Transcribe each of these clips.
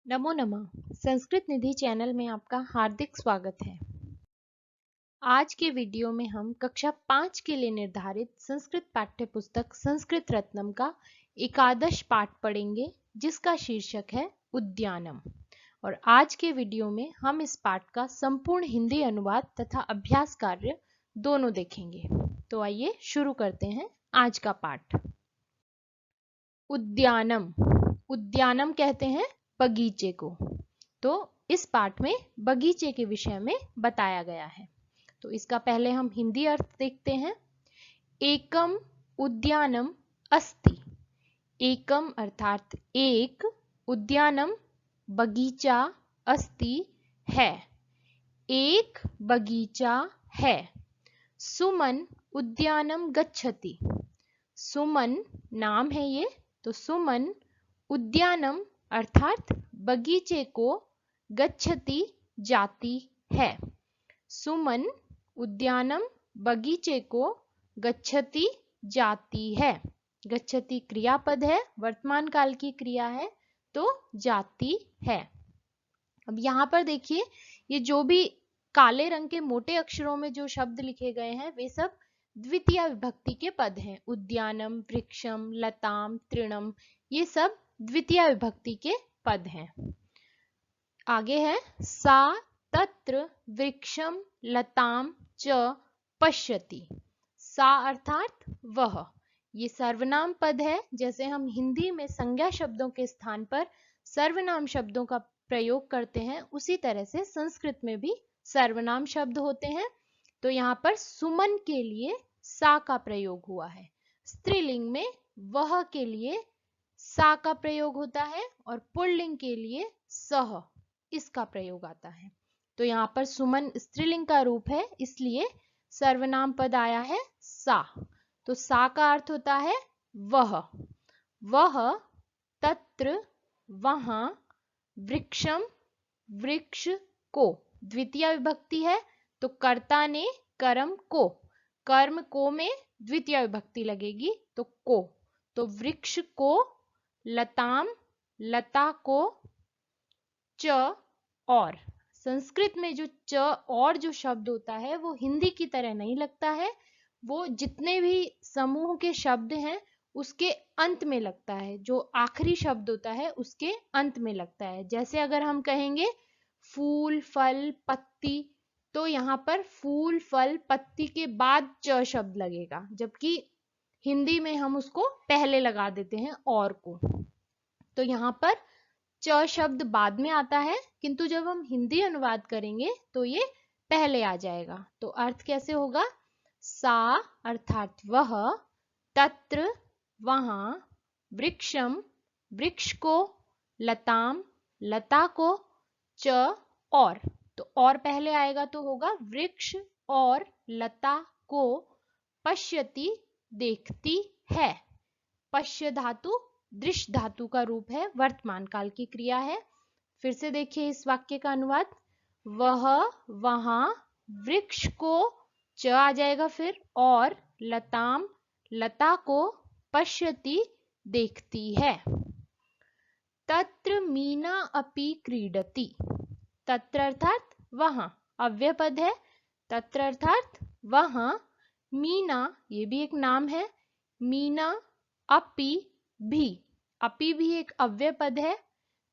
नमो नमः। संस्कृत निधि चैनल में आपका हार्दिक स्वागत है। आज के वीडियो में हम कक्षा 5 के लिए निर्धारित संस्कृत पाठ्य पुस्तक संस्कृत रत्नम का एकादश पाठ पढ़ेंगे, जिसका शीर्षक है उद्यानम। और आज के वीडियो में हम इस पाठ का संपूर्ण हिंदी अनुवाद तथा अभ्यास कार्य दोनों देखेंगे। तो आइए शुरू करते हैं आज का पाठ। उद्यानम। उद्यानम कहते हैं बगीचे को। तो इस पाठ में बगीचे के विषय में बताया गया है। तो इसका पहले हम हिंदी अर्थ देखते हैं। एकम उद्यानम अस्ति। एकम अर्थात एक, उद्यानम बगीचा, अस्ति है, एक बगीचा है। सुमन उद्यानम गच्छति। सुमन नाम है ये, तो सुमन उद्यानम अर्थात बगीचे को गच्छति जाती है। सुमन उद्यानम बगीचे को गच्छति जाती है। गच्छति क्रियापद है, वर्तमान काल की क्रिया है, तो जाती है। अब यहाँ पर देखिए, ये जो भी काले रंग के मोटे अक्षरों में जो शब्द लिखे गए हैं वे सब द्वितीय विभक्ति के पद हैं। उद्यानम, वृक्षम, लताम, तृणम, ये सब द्वितीय विभक्ति के पद हैं। आगे है सा तत्र वृक्षम लताम च पश्यति। सा अर्थात वह, ये सर्वनाम पद है। जैसे हम हिंदी में संज्ञा शब्दों के स्थान पर सर्वनाम शब्दों का प्रयोग करते हैं, उसी तरह से संस्कृत में भी सर्वनाम शब्द होते हैं। तो यहाँ पर सुमन के लिए सा का प्रयोग हुआ है। स्त्रीलिंग में वह के लिए सा का प्रयोग होता है और पुल्लिंग के लिए सह, इसका प्रयोग आता है। तो यहाँ पर सुमन स्त्रीलिंग का रूप है, इसलिए सर्वनाम पद आया है सा। तो सा का अर्थ होता है वह। वह तत्र वहां, वृक्षम वृक्ष को, द्वितीय विभक्ति है, तो कर्ता ने कर्म को, कर्म को में द्वितीय विभक्ति लगेगी तो को, तो वृक्ष को, लताम लता को, च और। संस्कृत में जो च और जो शब्द होता है वो हिंदी की तरह नहीं लगता है। वो जितने भी समूह के शब्द हैं उसके अंत में लगता है, जो आखिरी शब्द होता है उसके अंत में लगता है। जैसे अगर हम कहेंगे फूल, फल, पत्ती, तो यहाँ पर फूल, फल, पत्ती के बाद च शब्द लगेगा, जबकि हिंदी में हम उसको पहले लगा देते हैं और को। तो यहाँ पर च शब्द बाद में आता है, किंतु जब हम हिंदी अनुवाद करेंगे तो ये पहले आ जाएगा। तो अर्थ कैसे होगा? सा अर्थात वह, तत्र वहां, वृक्षम वृक्ष को, लताम लता को, च और। तो और पहले आएगा तो होगा वृक्ष और लता को, पश्यति देखती है। पश्य धातु दृश्य धातु का रूप है, वर्तमान काल की क्रिया है। फिर से देखिए इस वाक्य का अनुवाद। वह वहां, वृक्ष को, च आ जाएगा फिर, और लताम लता को, पश्यति देखती है। तत्र मीना अपि क्रीडति। तत्र अर्थात वहां, अव्यय पद है। तत्र अर्थात वहां, मीना ये भी एक नाम है, मीना, अपि भी, अपि भी एक अव्यय पद है।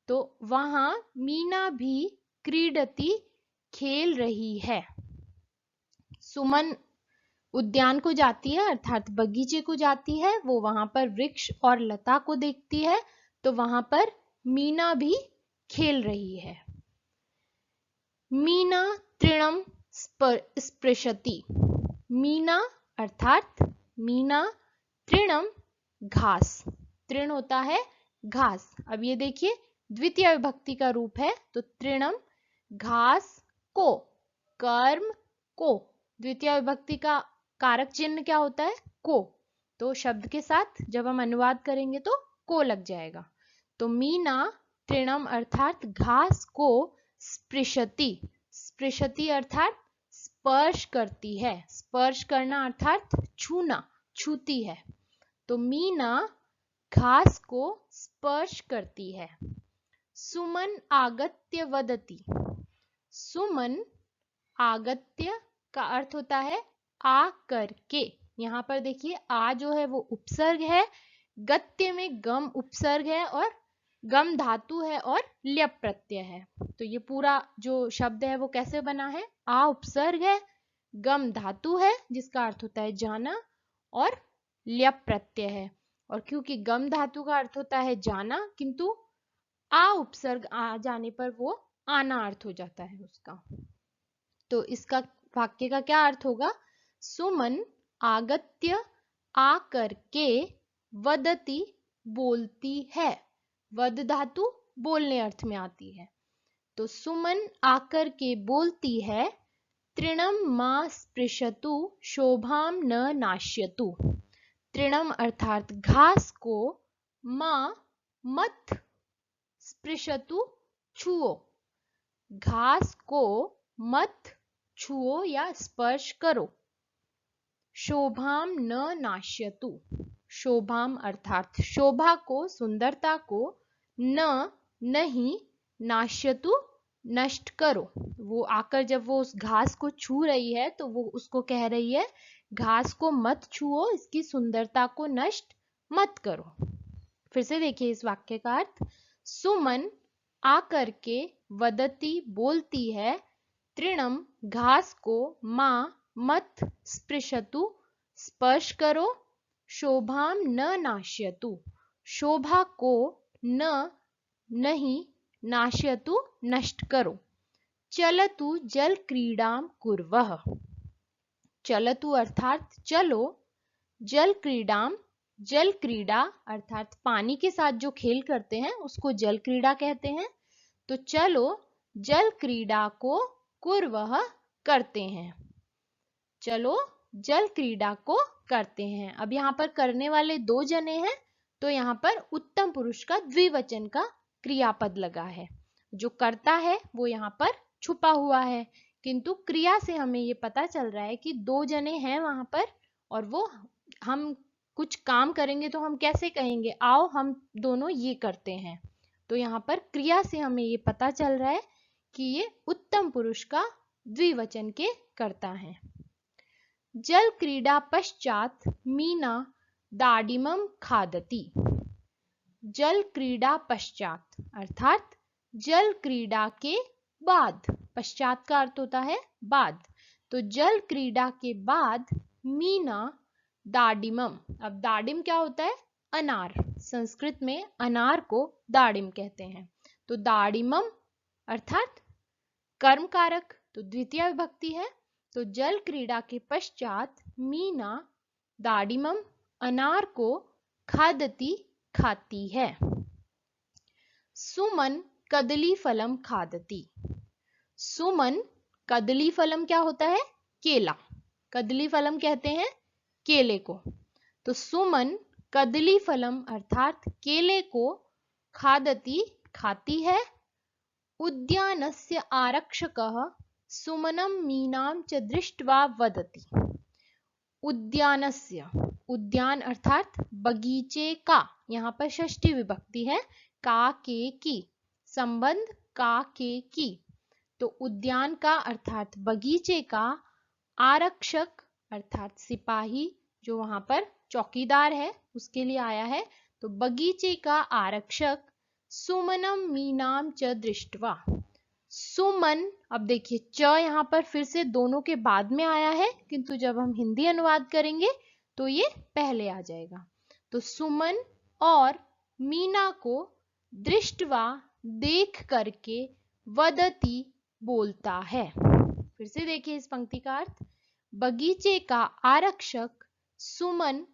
तो वहां मीना भी क्रीडति खेल रही है। सुमन उद्यान को जाती है अर्थात बगीचे को जाती है, वो वहां पर वृक्ष और लता को देखती है, तो वहां पर मीना भी खेल रही है। मीना तृणम स्पृशति। मीना अर्थात मीना, तृणम घास, तृण होता है घास। अब ये देखिए द्वितीय विभक्ति का रूप है, तो तृणम घास को, कर्म को, द्वितीय विभक्ति का कारक चिन्ह क्या होता है? को। तो शब्द के साथ जब हम अनुवाद करेंगे तो को लग जाएगा। तो मीना तृणम अर्थात घास को स्पृशति। स्पृशति अर्थात स्पर्श करती है, स्पर्श करना अर्थात छूना, छूती है। तो मीना घास को स्पर्श करती है। सुमन आगत्य वदति। सुमन आगत्य का अर्थ होता है आ करके। यहाँ पर देखिए आ जो है वो उपसर्ग है, गत्य में गम उपसर्ग है और गम धातु है और ल्यप प्रत्यय है। तो ये पूरा जो शब्द है वो कैसे बना है, आ उपसर्ग है, गम धातु है जिसका अर्थ होता है जाना और ल्यप प्रत्यय है। और क्योंकि गम धातु का अर्थ होता है जाना किंतु आ उपसर्ग आ जाने पर वो आना अर्थ हो जाता है उसका। तो इसका वाक्य का क्या अर्थ होगा, सुमन आगत्य आकर के वदति बोलती है। वद धातु बोलने अर्थ में आती है। तो सुमन आकर के बोलती है, तृणम मा स्पृशतु शोभाम न नाश्यतु। तृणम अर्थात घास को, मां मत, स्पृशतु छुओ, घास को मत छुओ या स्पर्श करो। शोभाम न नाश्यतु, शोभाम अर्थात शोभा को, सुंदरता को, न नहीं, नाश्यतु नष्ट करो। वो आकर जब वो उस घास को छू रही है तो वो उसको कह रही है घास को मत छुओ, इसकी सुंदरता को नष्ट मत करो। फिर से देखिए इस वाक्य का अर्थ, सुमन आकर के वदती बोलती है, तृणम घास को, मां मत, स्पृशतु स्पर्श करो, शोभाम न नाश्यतु शोभा को, न नहीं, नाश्यतु नष्ट करो। चलतु जल क्रीडाम कुर्वः। चलतु अर्थात चलो, जल क्रीडाम, जल क्रीड़ा अर्थात पानी के साथ जो खेल करते हैं उसको जल क्रीड़ा कहते हैं। तो चलो जल क्रीड़ा को कुर्वः करते हैं, चलो जल क्रीड़ा को करते हैं। अब यहाँ पर करने वाले दो जने हैं तो यहाँ पर उत्तम पुरुष का द्विवचन का क्रियापद लगा है। जो करता है वो यहाँ पर छुपा हुआ है, किंतु क्रिया से हमें ये पता चल रहा है कि दो जने हैं वहां पर और वो, हम कुछ काम करेंगे तो हम कैसे कहेंगे, आओ हम दोनों ये करते हैं। तो यहाँ पर क्रिया से हमें ये पता चल रहा है कि ये उत्तम पुरुष का द्विवचन के कर्ता है। जल क्रीडा पश्चात मीना दाडिमम खादती। जल क्रीडा पश्चात अर्थात जल क्रीड़ा के बाद, पश्चात का अर्थ होता है बाद। तो जल क्रीड़ा के बाद मीना दाडिमम, अब दाडिम क्या होता है, अनार, संस्कृत में अनार को दाडिम कहते हैं। तो दाडिमम अर्थात कर्म कारक, तो द्वितीय विभक्ति है। तो जल क्रीड़ा के पश्चात मीना दाडिमम अनार को खादती खाती है। सुमन कदली फलम खादती। सुमन कदली फलम क्या होता है, केला, कदली फलम कहते हैं केले को। तो सुमन कदली फलम अर्थात केले को खादती खाती है। उद्यानस्य आरक्षकः सुमनं मीनां च दृष्ट्वा वदति। उद्यानस्य, उद्यान अर्थात बगीचे का, यहाँ पर षष्ठी विभक्ति है, का के की, संबंध का के की। तो उद्यान का अर्थात बगीचे का, आरक्षक अर्थात सिपाही जो वहां पर चौकीदार है उसके लिए आया है। तो बगीचे का आरक्षक, सुमनम मीनाम च दृष्ट्वा। सुमन, अब देखिए च यहाँ पर फिर से दोनों के बाद में आया है, किंतु जब हम हिंदी अनुवाद करेंगे तो ये पहले आ जाएगा। तो सुमन और मीना को दृष्टवा देख करके, वदती बोलता है। फिर से देखिए इस पंक्ति का अर्थ, बगीचे का आरक्षक सुमन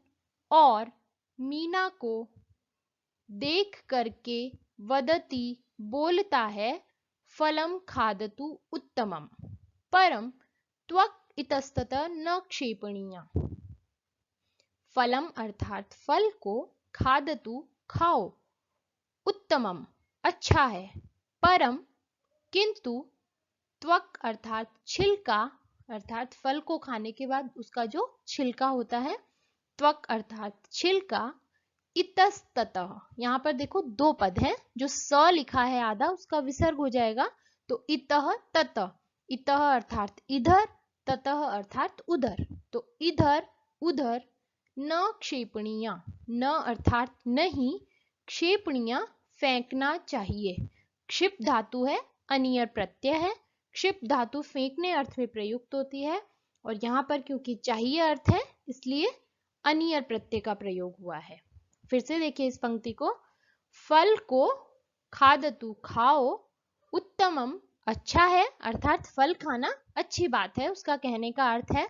और मीना को देख करके वदती बोलता है, फलम खादतु उत्तमम परम त्वक इतस्ततः न क्षेपणीया। फलम अर्थात फल को, खादतु खाओ, उत्तमम अच्छा है, परम किंतु, त्वक अर्थात छिलका, अर्थात फल को खाने के बाद उसका जो छिलका होता है, त्वक अर्थात छिलका, इतस्ततः, यहाँ पर देखो दो पद हैं, जो स लिखा है आधा उसका विसर्ग हो जाएगा, तो इतः ततः, इतः अर्थात इधर, ततः अर्थात उधर, तो इधर उधर न क्षेपणीया, न अर्थात नहीं, क्षेपणीया फेंकना चाहिए। क्षिप धातु है, अनियर प्रत्यय है, क्षिप धातु फेंकने अर्थ में प्रयुक्त होती है, और यहाँ पर क्योंकि चाहिए अर्थ है इसलिए अनियर प्रत्यय का प्रयोग हुआ है। फिर से देखिए इस पंक्ति को, फल को खादतु खाओ, उत्तमम अच्छा है, अर्थात फल खाना अच्छी बात है, उसका कहने का अर्थ है।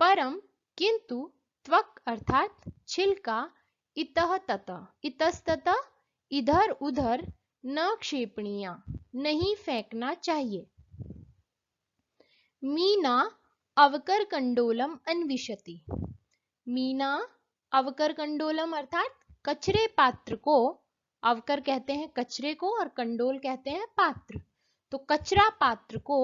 परम किंतु, त्वक अर्थात छिलका, इतः ततः, इतस्ततः इधर उधर, न क्षेपणीया नहीं फेंकना चाहिए। मीना अवकर कंडोलम अन्विषति, मीना अवकर कंडोलम अर्थात कचरे पात्र को, अवकर कहते हैं कचरे को और कंडोल कहते हैं पात्र, तो कचरा पात्र को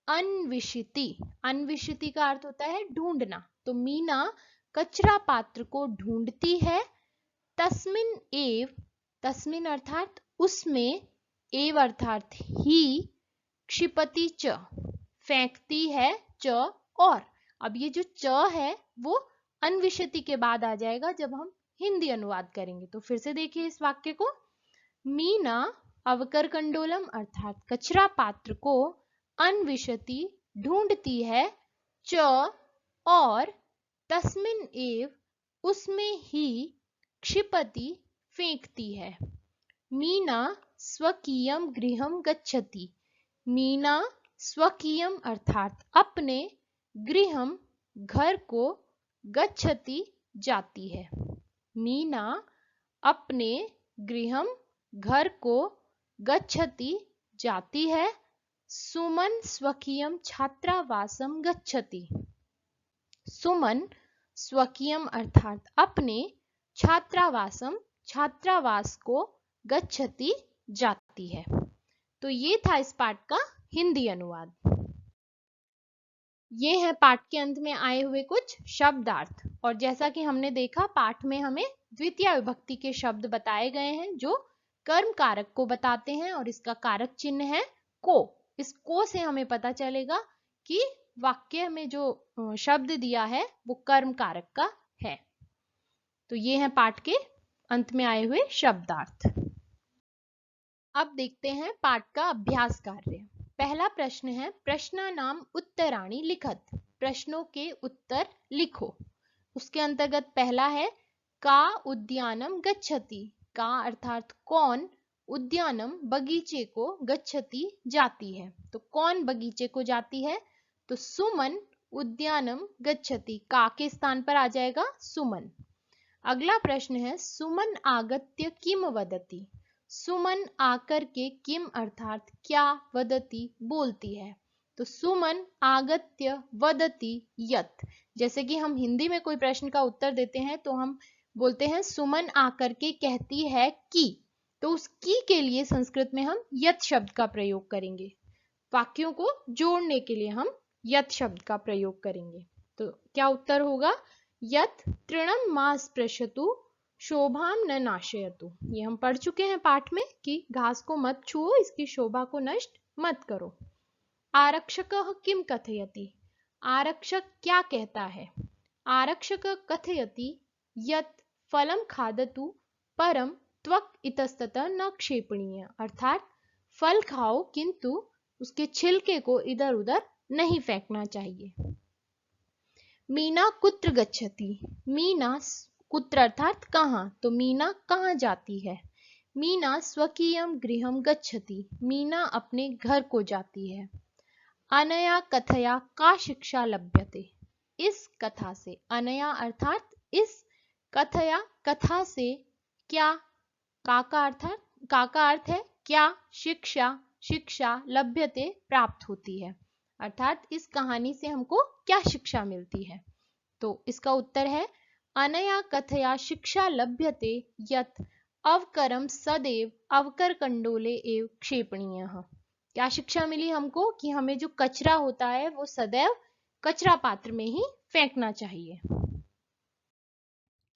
अन्विषति, अन्विषति का अर्थ होता है ढूंढना, तो मीना कचरा पात्र को ढूंढती है। तस्मिन एव, तस्मिन अर्थात उसमें, एव अर्थात ही, क्षिपति च फेंकती है, च और, अब ये जो च है वो अन्विषति के बाद आ जाएगा जब हम हिंदी अनुवाद करेंगे। तो फिर से देखिए इस वाक्य को, मीना अवकर कंडोलम अर्थात कचरा पात्र को अन्विषति ढूंढती है, च और, तस्मिन एव उसमें ही, क्षिपति फेंकती है। मीना स्वकीयम गृहम गच्छति, मीना स्वकीयम अर्थात अपने, गृहम घर को, गच्छति जाती है। मीना अपने गृहम घर को, गच्छति जाती है। सुमन स्वकीयम छात्रावासम गच्छति, सुमन स्वकीयम अर्थात अपने, छात्रावासम छात्रावास को, गच्छति जाती है। तो ये था इस पाठ का हिंदी अनुवाद। ये है पाठ के अंत में आए हुए कुछ शब्दार्थ, और जैसा कि हमने देखा पाठ में हमें द्वितीय विभक्ति के शब्द बताए गए हैं जो कर्म कारक को बताते हैं, और इसका कारक चिन्ह है को। इस को से हमें पता चलेगा कि वाक्य में जो शब्द दिया है वो कर्म कारक का है। तो ये है पाठ के अंत में आए हुए शब्दार्थ। अब देखते हैं पाठ का अभ्यास कार्य। पहला प्रश्न है, प्रश्नानाम उत्तराणि लिखत, प्रश्नों के उत्तर लिखो। उसके अंतर्गत पहला है, का उद्यानम गच्छति, का अर्थात कौन, उद्यानम बगीचे को, गच्छति जाती है, तो कौन बगीचे को जाती है, तो सुमन उद्यानम गच्छति, का के स्थान पर आ जाएगा सुमन। अगला प्रश्न है, सुमन आगत्य किम वदति, सुमन आकर के, किम अर्थात क्या, वदति बोलती है, तो सुमन आगत्य वदति यत्, जैसे कि हम हिंदी में कोई प्रश्न का उत्तर देते हैं तो हम बोलते हैं सुमन आकर के कहती है कि, तो उस की के लिए संस्कृत में हम यत् शब्द का प्रयोग करेंगे, वाक्यों को जोड़ने के लिए हम यत् शब्द का प्रयोग करेंगे। तो क्या उत्तर होगा, यत् तृणम मा स्पृशतु शोभाम न नाशयतु, ये हम पढ़ चुके हैं पाठ में कि घास को मत छुओ, इसकी शोभा को नष्ट मत करो। आरक्षकः किम कथयति, आरक्षक क्या कहता है, आरक्षक कथयति यत् फलम खादतु परम त्वक इतस्ततः न क्षेपणीय, अर्थात फल खाओ किंतु उसके छिलके को इधर उधर नहीं फेंकना चाहिए। मीना कुत्र गच्छति, मीना कुत्र अर्थात कहाँ, तो मीना कहाँ जाती है, मीना स्वकीयम गृहम गच्छति, मीना अपने घर को जाती है। अनया कथया का शिक्षा लभ्यते, इस कथा से, अनया अर्थात इस, कथया कथा से, क्या, का अर्थ है क्या, शिक्षा, शिक्षा लभ्यते प्राप्त होती है, अर्थात इस कहानी से हमको क्या शिक्षा मिलती है, तो इसका उत्तर है अनया कथया शिक्षा लभ्यते यत् अवकरम सदैव अवकर कंडोले एव क्षेपणीयः, क्या शिक्षा मिली हमको कि हमें जो कचरा होता है वो सदैव कचरा पात्र में ही फेंकना चाहिए।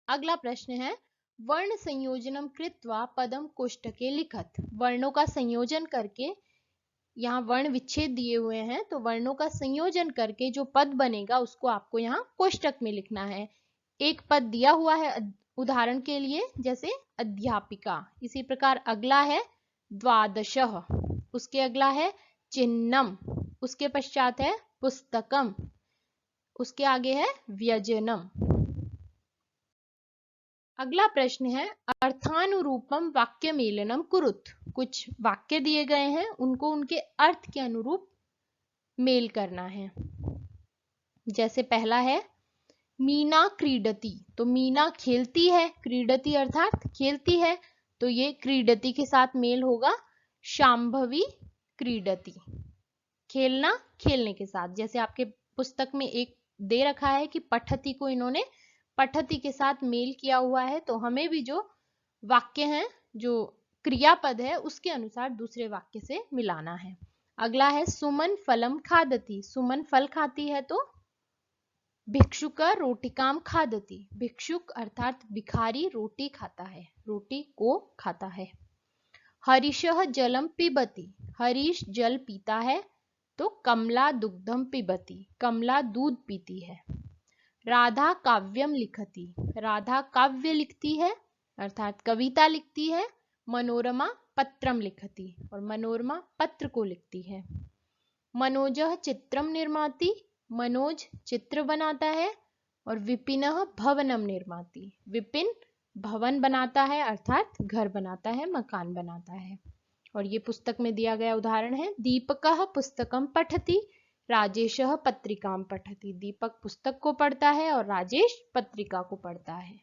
अगला प्रश्न है, वर्ण संयोजनम कृत्वा पदम कोष्ठके लिखत। वर्णों का संयोजन करके, यहाँ वर्ण विच्छेद दिए हुए हैं, तो वर्णों का संयोजन करके जो पद बनेगा उसको आपको यहाँ कोष्ठक में लिखना है। एक पद दिया हुआ है उदाहरण के लिए, जैसे अध्यापिका। इसी प्रकार अगला है द्वादशः, उसके अगला है चिन्नम, उसके पश्चात है पुस्तकम, उसके आगे है व्यजनम। अगला प्रश्न है अर्थानुरूपम वाक्य मेलनम कुरुत। कुछ वाक्य दिए गए हैं, उनको उनके अर्थ के अनुरूप मेल करना है। जैसे पहला है मीना क्रीडती, तो मीना खेलती है, क्रीडती अर्थात खेलती है, तो ये क्रीडती के साथ मेल होगा। शांभवी क्रीडती, खेलना खेलने के साथ। जैसे आपके पुस्तक में एक दे रखा है कि पठती को इन्होंने पठती के साथ मेल किया हुआ है, तो हमें भी जो वाक्य है, जो क्रियापद है, उसके अनुसार दूसरे वाक्य से मिलाना है। अगला है सुमन फलम खादती, सुमन फल खाती है, तो भिक्षुक रोटिकाम खादती, भिक्षुक अर्थात भिखारी रोटी खाता है, रोटी को खाता है। हरीशः जलम पिबती, हरीश जल पीता है, तो कमला दुग्धम पिबती, कमला दूध पीती है। राधा काव्यम लिखती, राधा काव्य लिखती है अर्थात कविता लिखती है। मनोरमा पत्रम लिखती, और मनोरमा पत्र को लिखती है। मनोजः चित्रम निर्माति, मनोज चित्र बनाता है। और विपिनः भवनम निर्माति, विपिन भवन बनाता है अर्थात घर बनाता है, मकान बनाता है। और ये पुस्तक में दिया गया उदाहरण है दीपकः पुस्तकम पठति, राजेशः पत्रिकाम पठति। दीपक पुस्तक को पढ़ता है और राजेश पत्रिका को पढ़ता है।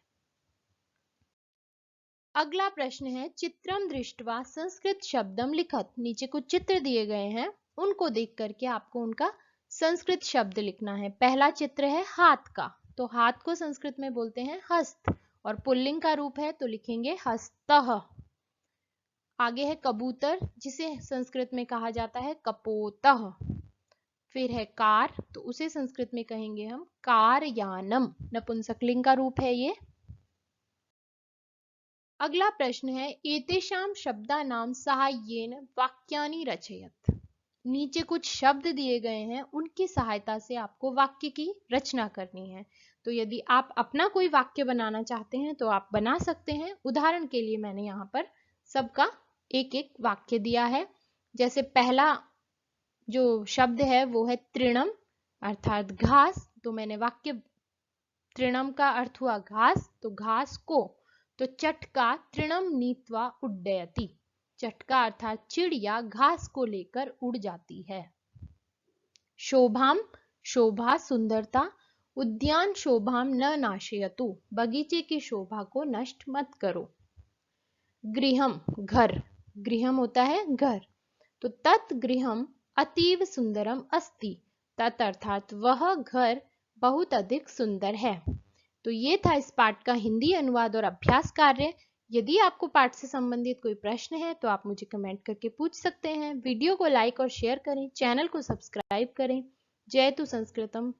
अगला प्रश्न है चित्रम दृष्ट्वा संस्कृत शब्दम लिखत। नीचे कुछ चित्र दिए गए हैं, उनको देख करके आपको उनका संस्कृत शब्द लिखना है। पहला चित्र है हाथ का, तो हाथ को संस्कृत में बोलते हैं हस्त, और पुल्लिंग का रूप है तो लिखेंगे हस्तः। आगे है कबूतर, जिसे संस्कृत में कहा जाता है कपोतः। फिर है कार, तो उसे संस्कृत में कहेंगे हम कारयानम, नपुंसकलिंग का रूप है ये। अगला प्रश्न है एतेषां शब्दानां साहाय्येन वाक्यानि रचयत। नीचे कुछ शब्द दिए गए हैं, उनकी सहायता से आपको वाक्य की रचना करनी है। तो यदि आप अपना कोई वाक्य बनाना चाहते हैं तो आप बना सकते हैं। उदाहरण के लिए मैंने यहाँ पर सबका एक एक वाक्य दिया है। जैसे पहला जो शब्द है वो है तृणम अर्थात घास, तो मैंने वाक्य तृणम का अर्थ हुआ घास, तो घास को। तो चटका तृणम नीत्वा उड्डयति, चटका अर्थात चिड़िया घास को लेकर उड़ जाती है। शोभाम शोभा सुंदरता, उद्यान शोभाम न नाशयतु, बगीचे की शोभा को नष्ट मत करो। गृहम घर, गृहम होता है घर, तो तत् गृहम अतीव सुंदरम अस्ति, तत् अर्थात वह घर बहुत अधिक सुंदर है। तो ये था इस पाठ का हिंदी अनुवाद और अभ्यास कार्य। यदि आपको पाठ से संबंधित कोई प्रश्न है तो आप मुझे कमेंट करके पूछ सकते हैं। वीडियो को लाइक और शेयर करें, चैनल को सब्सक्राइब करें। जयतु संस्कृतम।